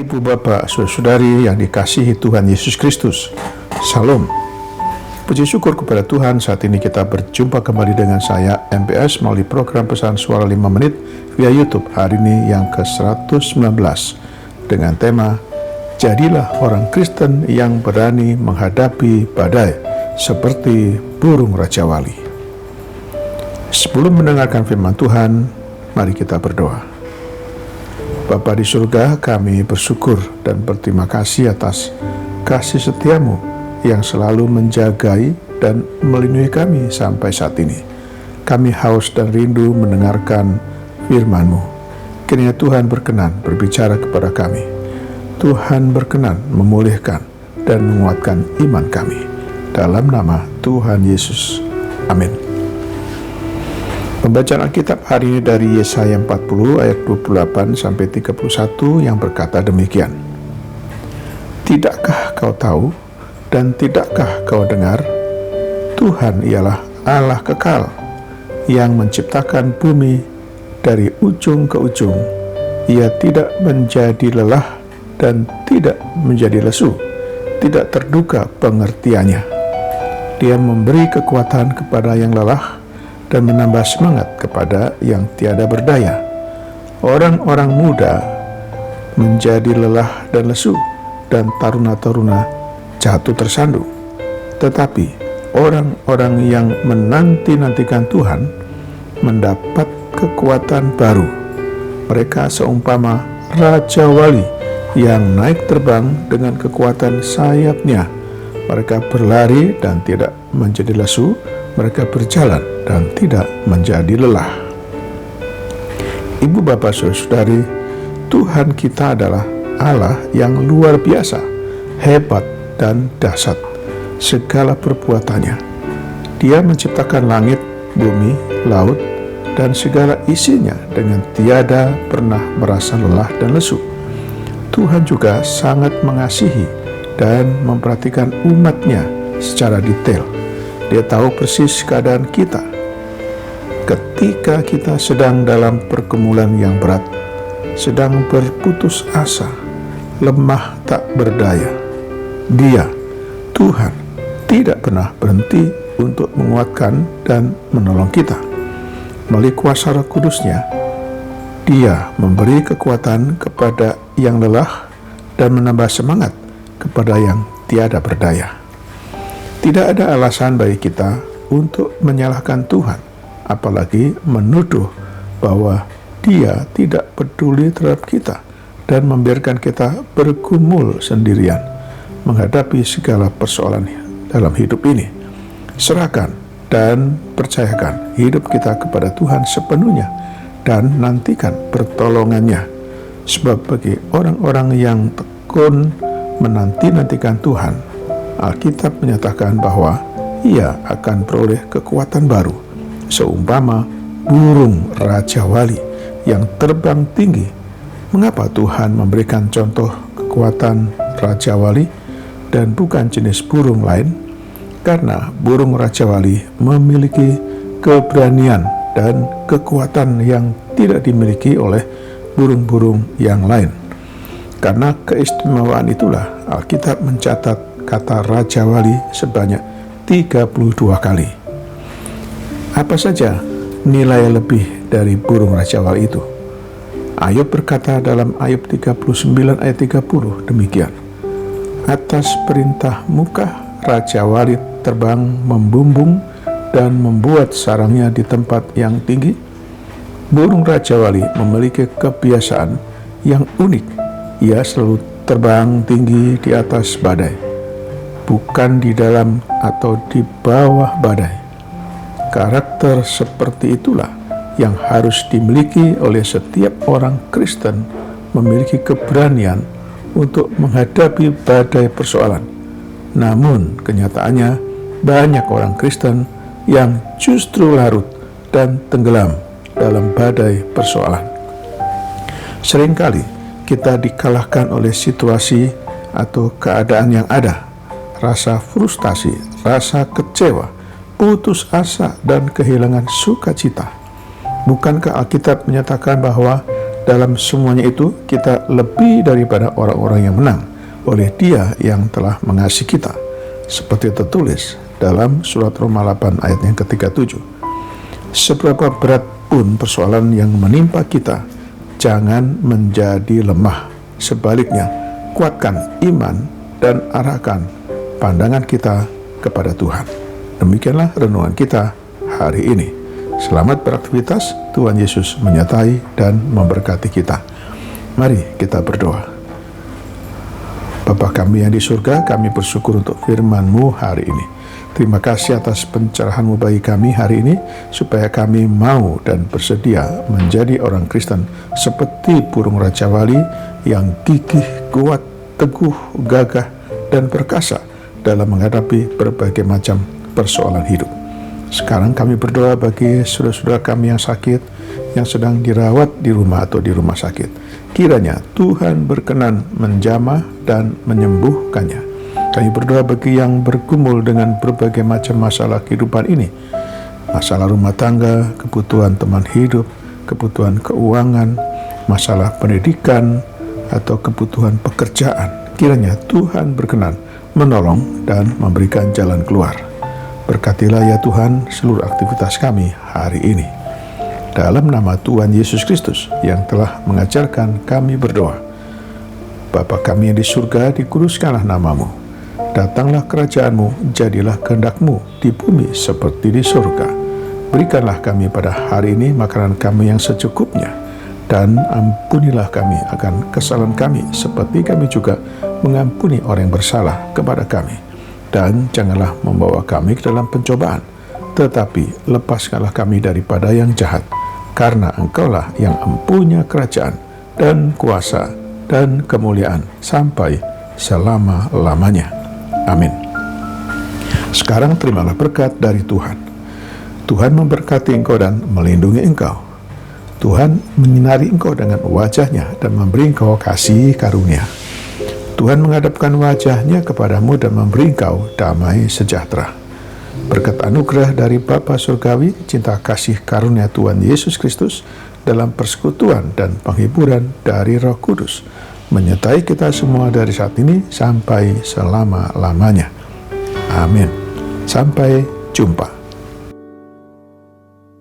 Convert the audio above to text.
Ibu bapak, saudari yang dikasihi Tuhan Yesus Kristus, Salam. Puji syukur kepada Tuhan, saat ini kita berjumpa kembali dengan saya MPS melalui program pesan suara 5 menit via YouTube. Hari ini yang ke-119 dengan tema Jadilah orang Kristen yang berani menghadapi badai seperti burung Raja Wali. Sebelum mendengarkan firman Tuhan, mari kita berdoa. Bapa di surga, kami bersyukur dan berterima kasih atas kasih setiamu yang selalu menjagai dan melindungi kami sampai saat ini. Kami haus dan rindu mendengarkan firman-Mu. Kiranya Tuhan berkenan berbicara kepada kami. Tuhan berkenan memulihkan dan menguatkan iman kami. Dalam nama Tuhan Yesus. Amin. Pembacaan Alkitab hari ini dari Yesaya 40 ayat 28 sampai 31 yang berkata demikian. Tidakkah kau tahu dan tidakkah kau dengar? Tuhan ialah Allah kekal yang menciptakan bumi dari ujung ke ujung. Ia tidak menjadi lelah dan tidak menjadi lesu, tidak terduga pengertiannya. Dia memberi kekuatan kepada yang lelah dan menambah semangat kepada yang tiada berdaya. Orang-orang muda menjadi lelah dan lesu, dan taruna-taruna jatuh tersandung. Tetapi orang-orang yang menanti-nantikan Tuhan mendapat kekuatan baru. Mereka seumpama Raja Wali yang naik terbang dengan kekuatan sayapnya. Mereka berlari dan tidak menjadi lesu, mereka berjalan dan tidak menjadi lelah. Ibu bapak saudari, Tuhan kita adalah Allah yang luar biasa, hebat dan dahsyat segala perbuatannya. Dia menciptakan langit, bumi, laut, dan segala isinya dengan tiada pernah merasa lelah dan lesu. Tuhan juga sangat mengasihi dan memperhatikan umatnya secara detail. Dia tahu persis keadaan kita. Ketika kita sedang dalam pergumulan yang berat, sedang berputus asa, lemah tak berdaya, Dia, Tuhan, tidak pernah berhenti untuk menguatkan dan menolong kita. Melalui kuasa Roh Kudus-Nya, Dia memberi kekuatan kepada yang lelah dan menambah semangat kepada yang tiada berdaya. Tidak ada alasan bagi kita untuk menyalahkan Tuhan, apalagi menuduh bahwa Dia tidak peduli terhadap kita dan membiarkan kita bergumul sendirian menghadapi segala persoalan dalam hidup ini. Serahkan dan percayakan hidup kita kepada Tuhan sepenuhnya dan nantikan pertolongannya. Sebab bagi orang-orang yang tekun menanti-nantikan Tuhan, Alkitab menyatakan bahwa ia akan peroleh kekuatan baru, seumpama burung Raja Wali yang terbang tinggi. Mengapa Tuhan memberikan contoh kekuatan Raja Wali dan bukan jenis burung lain? Karena burung Raja Wali memiliki keberanian dan kekuatan yang tidak dimiliki oleh burung-burung yang lain. Karena keistimewaan itulah Alkitab mencatat kata Raja Wali sebanyak 32 kali. Apa saja nilai lebih dari burung Raja Wali itu? Ayub berkata dalam Ayub 39 ayat 30 demikian. Atas perintah Mukah, Raja Wali terbang membumbung dan membuat sarangnya di tempat yang tinggi. Burung Raja Wali memiliki kebiasaan yang unik. Ia selalu terbang tinggi di atas badai, bukan di dalam atau di bawah badai. Karakter seperti itulah yang harus dimiliki oleh setiap orang Kristen, memiliki keberanian untuk menghadapi badai persoalan. Namun kenyataannya banyak orang Kristen yang justru larut dan tenggelam dalam badai persoalan. Seringkali kita dikalahkan oleh situasi atau keadaan yang ada, rasa frustasi, rasa kecewa, putus asa, dan kehilangan sukacita. Bukankah Alkitab menyatakan bahwa Dalam semuanya itu, kita lebih daripada orang-orang yang menang oleh Dia yang telah mengasihi kita, seperti tertulis dalam surat Roma 8 ayat yang ke-37. Seberapa berat pun persoalan yang menimpa kita, jangan menjadi lemah. Sebaliknya, kuatkan iman dan arahkan pandangan kita kepada Tuhan. Demikianlah renungan kita hari ini. Selamat beraktivitas, Tuhan Yesus menyertai dan memberkati kita. Mari kita berdoa. Bapa kami yang di surga, kami bersyukur untuk firman-Mu hari ini. Terima kasih atas pencerahan-Mu bagi kami hari ini, supaya kami mau dan bersedia menjadi orang Kristen seperti burung Raja Wali yang gigih, kuat, teguh, gagah, dan perkasa dalam menghadapi berbagai macam persoalan hidup. Sekarang kami berdoa bagi saudara-saudara kami yang sakit, yang sedang dirawat di rumah atau di rumah sakit. Kiranya Tuhan berkenan menjamah dan menyembuhkannya. Kami berdoa bagi yang bergumul dengan berbagai macam masalah kehidupan ini. Masalah rumah tangga, kebutuhan teman hidup, kebutuhan keuangan, masalah pendidikan, atau kebutuhan pekerjaan. Kiranya Tuhan berkenan menolong dan memberikan jalan keluar. Berkatilah ya Tuhan seluruh aktivitas kami hari ini. Dalam nama Tuhan Yesus Kristus yang telah mengajarkan kami berdoa. Bapa kami yang di surga, dikuduskanlah nama-Mu. Datanglah kerajaan-Mu, jadilah kehendak-Mu di bumi seperti di surga. Berikanlah kami pada hari ini makanan kami yang secukupnya, dan ampunilah kami akan kesalahan kami seperti kami juga mengampuni orang yang bersalah kepada kami. Dan janganlah membawa kami ke dalam pencobaan, tetapi lepaskanlah kami daripada yang jahat, karena Engkaulah yang empunya kerajaan dan kuasa dan kemuliaan sampai selama-lamanya. Amin. Sekarang terimalah berkat dari Tuhan. Tuhan memberkati engkau dan melindungi engkau. Tuhan menyinari engkau dengan wajah-Nya dan memberi engkau kasih karunia. Tuhan menghadapkan wajah-Nya kepadamu dan memberi engkau damai sejahtera. Berkat anugerah dari Bapa Surgawi, cinta kasih karunia Tuhan Yesus Kristus dalam persekutuan dan penghiburan dari Roh Kudus menyertai kita semua dari saat ini sampai selama-lamanya. Amin. Sampai jumpa.